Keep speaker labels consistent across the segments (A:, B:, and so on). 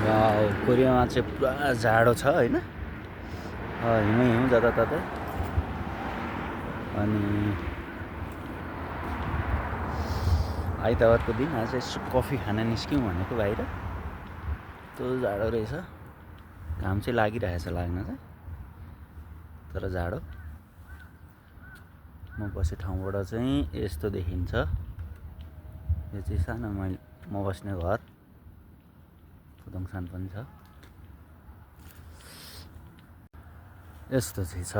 A: कोरियामा चाहिँ पुरा जाडो छ होइन, हिउँ जताततै। अनि आइतबारको दिन आज यसो कफी खान निस्क्यौँ भनेको बाहिर। त्यो जाडो रहेछ, घाम चाहिँ लागिरहेछ लाग्न चाहिँ, तर जाडो। म बस्ने ठाउँबाट चाहिँ यस्तो देखिन्छ। यो चाहिँ सानो म बस्ने घर, फुदोङसान पनि छ। यस्तो चाहिँ छ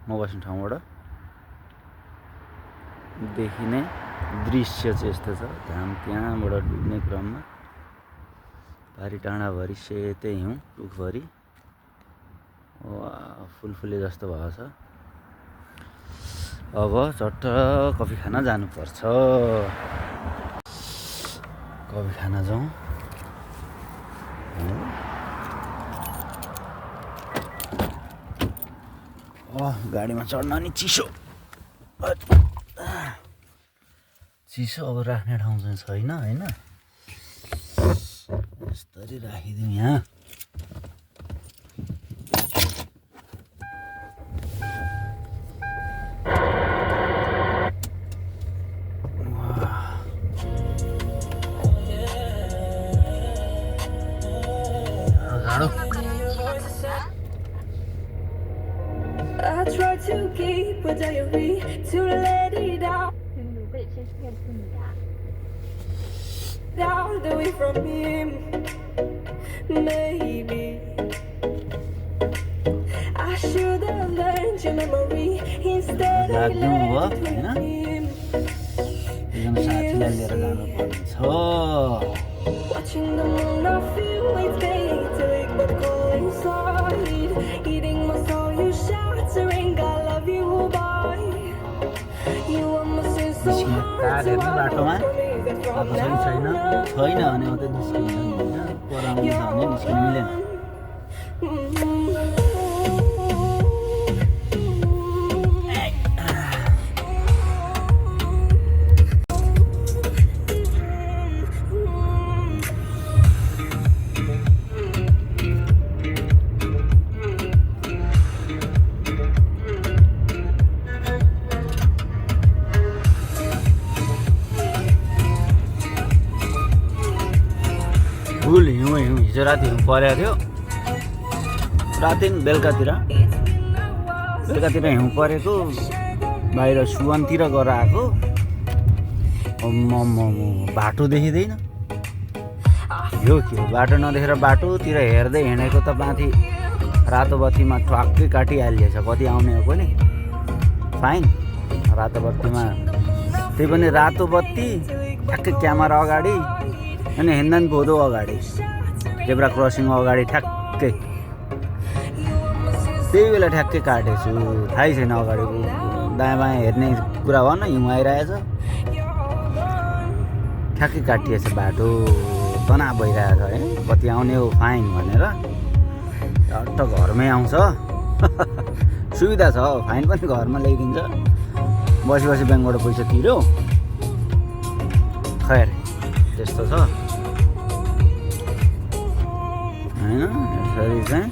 A: म बस्ने ठाउँबाट देखिने दृश्य चाहिँ यस्तो छ। घाम त्यहाँबाट डुब्ने क्रममा पारी टाँडाभरि सेतै हिउँ, टुकभरि फुलफुले जस्तो भएको छ। अब चट्ट कफी खान जानुपर्छ। कफी खान जाउँ। गाडीमा चढ्न नि चिसो चिसो। अब राख्ने ठाउँ चाहिँ छैन होइन, यसरी राखिदिउँ यहाँ।
B: I try to keep a diary to let it out. Down away from him, maybe I should have learned your memory instead of letting him. Watching the moon, I feel it's chaotic, but cold inside. Eating my soul, you shattering. I love you, boy. You are my sense so hard to
A: छैन भने मात्रै निस्किन्छ नि होइन, पराउनु छ भने निस्किनु मिलेन। फुल हिउँ हिजो राति हिउँ परेको थियो। राति बेलुकातिर हिउँ परेको, बाहिर सुवनतिर गएर आएको। बाटो देखिँदैन, यो के हो? बाटो नदेखेर बाटोतिर हेर्दै हिँडेको त माथि रातो बत्तीमा ठ्वाक्कै काटिहालिएछ। बत्ती आउने हो पनि फाइन, रातो बत्तीमा, त्यही पनि रातो बत्ती ठ्याक्कै क्यामेरा अगाडि अनि हिँड्दा नि भोदो अगाडि, जेब्रा क्रसिङ अगाडि ठ्याक्कै। त्यही बेला ठ्याक्कै काटेछु, थाहै छैन अगाडि दायाँ बायाँ हेर्ने कुरा भन, हिउँ आइरहेछ, ठ्याक्कै काटिएछ बाटो। तनाव भइरहेछ है, कति आउने हो फाइन भनेर झट्ट घरमै आउँछ। सुविधा छ, फाइन पनि घरमा ल्याइदिन्छ। बसी बसी ब्याङ्कबाट पैसा तिर्यो, खैर त्यस्तो छ होइन। यसरी चाहिँ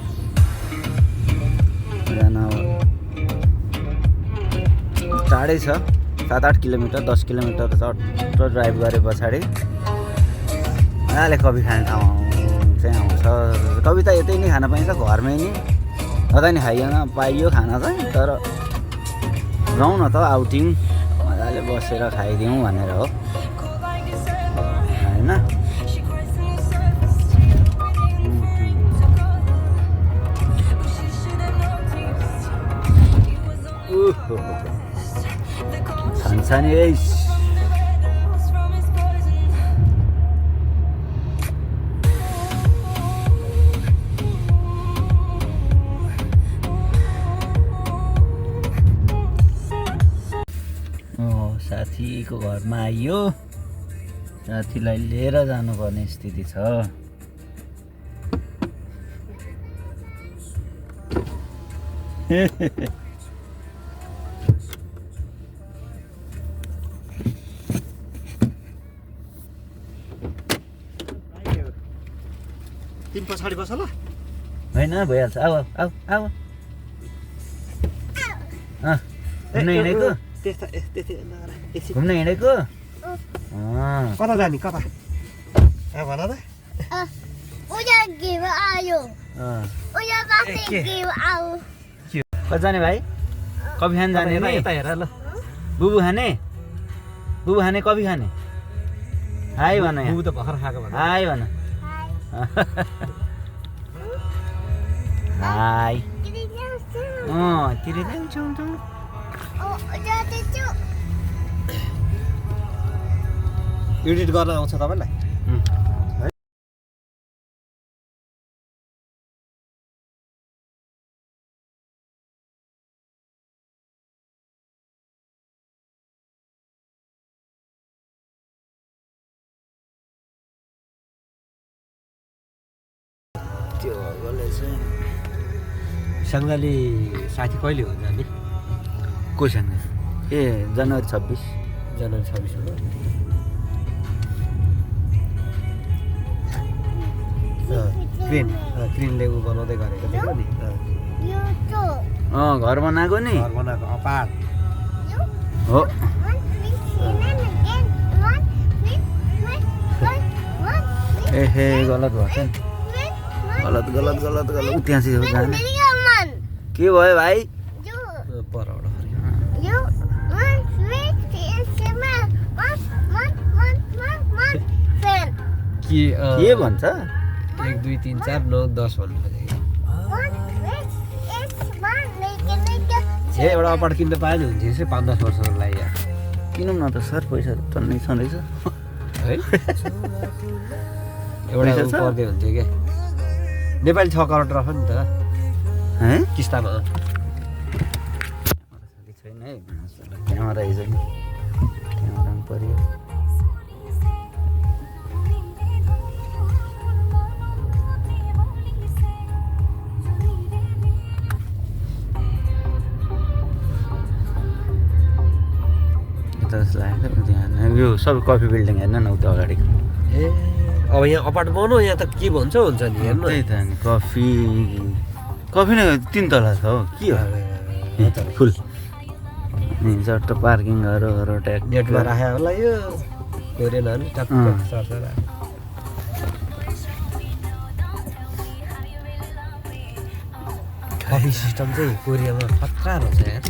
A: टाढै छ, 7-8 किलोमिटर, 10 किलोमिटर चट्ट ड्राइभ गरे पछाडि कफी खाने ठाउँ चाहिँ आउँछ। कफी त यतै नै खान पाइन्छ, घरमै नि, कतै नि खाइएन पाइयो खाना चाहिँ। तर जाउँ न त आउटिङ, मजाले बसेर खाइदिउँ भनेर हो होइन। छानछानी साथीको घरमा आइयो, साथीलाई लिएर जानुपर्ने स्थिति छ।
C: तिमी पछाडि बस ल
A: होइन भइहाल्छ आऊ आऊ आऊ घुम्न हिँडेको
C: त्यस्ता त्यति नगर एकछिन
A: घुम्न हिँडेको
C: कता जाने कता भन त
D: उया गेम आयो उया बासे गेम आऊ
A: कता जाने भाइ कफी खान जाने नि
C: यता हेर ल
A: बुबु खाने कफी खाने हाई भन
C: बुबु त भर्खर खाएको भन
A: हाई भन हाई तिमी जान्छौ
C: एडिट गर्न आउँछ तपाईँलाई
A: त्यो गले चाहिँ
C: सङ्गाली साथी कहिले हो जाने
A: कोसँग ए जनवरी 26
C: जनवरी 26 हो क्रिनले ऊ बनाउँदै गरेको देख्यो नि
D: यो तो
A: घर बनाएको नि
C: घर बनाएको अपार
A: हो ए गलत भएको नि गलत गलत गलत गलत त्यहाँ चाहिँ हो जाने के भयो भाइ
C: परबाट
A: के भन्छ
C: 1 2 3 4 9 10 भन्नु खोजेको एउटा अपार्ट किन्न पायो नि हुन्छ यसै 5-10 वर्षको लागि यार
A: किनौँ न त सर पैसा टन्नै छँदैछ
C: है एउटा
A: पैसा छ?
C: पर्दै हुन्थ्यो क्या नेपाली 6 करोड रह नि त
A: है
C: किस्तामा
A: छैन है क्यामेरा हिजो नि क्यामेरा पनि पर्यो यता जस्तो लागेको त्यहाँ यो सबै कफी बिल्डिङ हेर्न न उता अगाडि
C: ए अब यहाँ अपार्ट बनाउनु यहाँ त के भन्छ हुन्छ नि हेर्नु
A: त्यही त नि कफी कफी नै 3 तला छ हो के हो फुल झट्ट पार्किङहरू ट्याक
C: नेटमा राखे होला यो कोरेन नि टक्क सर्छ कफी सिस्टम चाहिँ कोरियामा खतरा रहेछ यार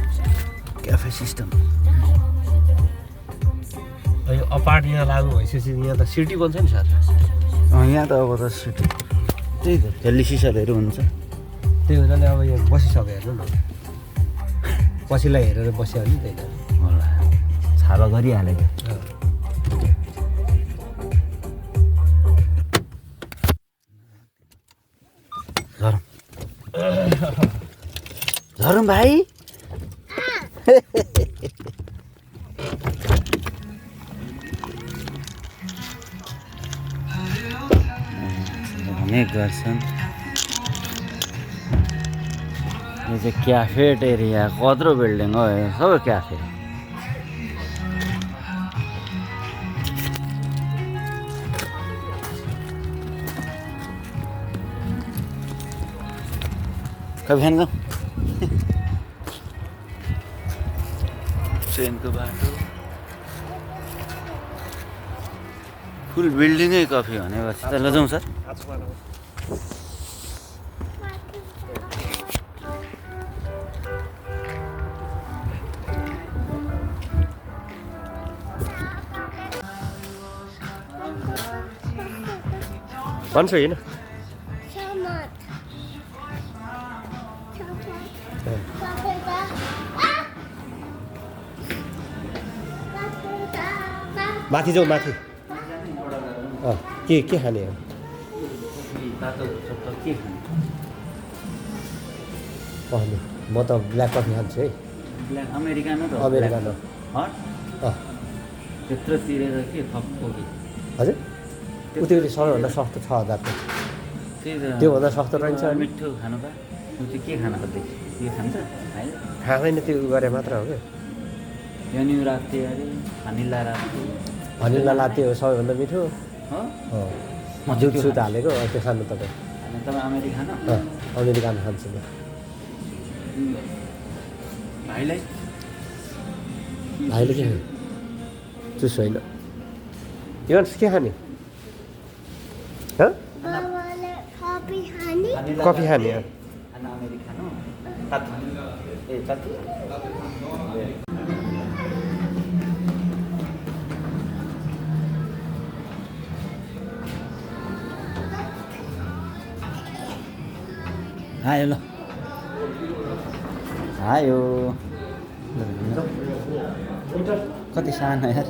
A: क्याफे सिस्टम
C: यो अपार्ट यहाँ लागु भइसकेपछि यहाँ त सिटी बन्छ नि सर
A: यहाँ त अब त सिटी त्यही त हेली सिसलहरू हुन्छ
C: त्यही हुनाले अब यहाँ बसिसक्यो हेर्नु न पछिलाई हेरेर बस्यो भने त्यही त
A: होला छापा गरिहालेको झरौँ झरौँ भाइ भने गर्छन् यो चाहिँ क्याफेट एरिया कत्रो बिल्डिङ हो यो सबै क्याफे कफी खान जाउँ ट्रेनको बाटो फुल बिल्डिङै कफी भनेपछि त लजाउँ सर
C: भन्छु होइन माथि जाउँ माथि के खाने हो म त ब्ल्याक कफी खान्छु है
A: ब्ल्याक अमेरिकानो त
C: अमेरिकानो
A: हट त्यत्रो तिरेर के थप कोफी
C: हजुर उति सबैभन्दा सस्तो 6000
A: त्यही त
C: त्योभन्दा सस्तो रहन्छ अनि
A: मिठो खानु पा त्यो के खान खोज्दैछ के खान्छ होइन
C: खाँदैन त्यो उ गरे मात्र हो क्या
A: यहाँनिर राख्थे अरे भनिला राख्थे
C: भनिला लाते हो सबैभन्दा मिठो
A: हो
C: दुध सुत हालेको त्यो खानु तपाईँ
A: तपाईँ अमेरिकन
C: अमेरिकन खान्छु म
A: भाइलाई
C: भाइले के खाने जुस होइन इवान्स के खाने
D: बाबाले कफी खाने
C: कफी खाने
A: खाना अमेरिकानो तातो ए तातो आयो ल आयो कति सानो यार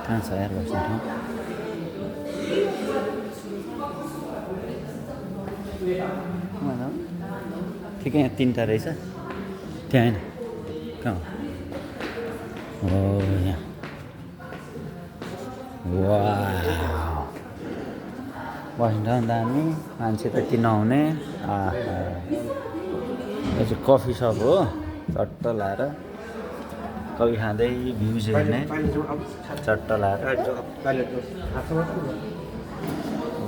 A: कहाँ छ यार बस्ने ठाउँ ठिकै यहाँ तिनवटा रहेछ त्यहाँ होइन कहाँ हो यहाँ वा बस्ने ठाउँ दामी मान्छे त्यति नहुने यो चाहिँ कफी सप हो चट्ट लाएर कफी खाँदै भ्युज हेर्ने चट्ट लाएर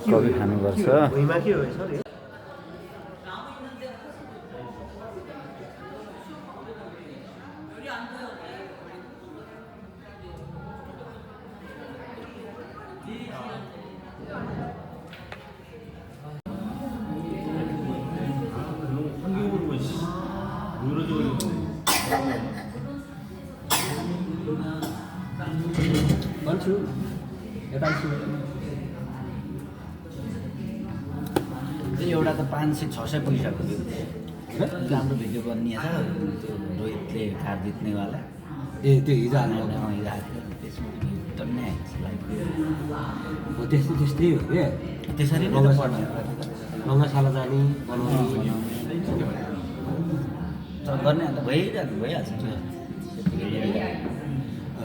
A: कफी खानुपर्छ
C: भन्छु यता
A: एउटा त 500-600 पैसाको थियो राम्रो भिडियो बनिएको छ त्यो रोहितले कार जित्नेवाला
C: ए त्यो हिजो हाल्नु
A: हिजो हाल्थ्यो त्यसमा भ्यू टन्नै आएको छ
C: त्यस्तै हो क्या
A: त्यसरी नै
C: रङ्गशाला जाने बनाउने
A: गर्ने अन्त भइहाल्छ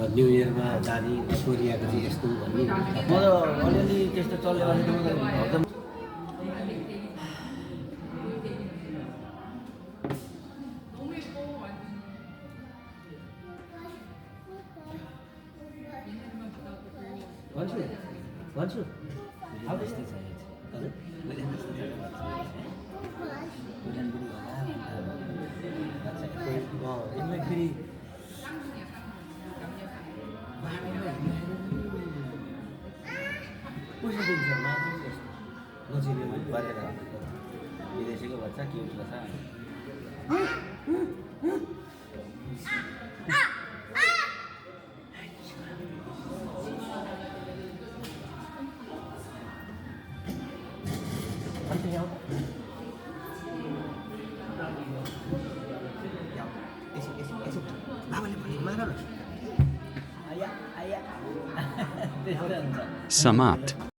C: न्यु इयरमा जाने कोरियाको चाहिँ यस्तो भन्ने
A: म त अलिअलि त्यस्तो चल्यो भने त एकदम
C: भन्छु
A: त्यस्तै छ
C: यसलाई फेरि पैसा दिन्छ नचिने
A: गरेर विदेशीको बच्चा क्युट छ
E: समाप्त.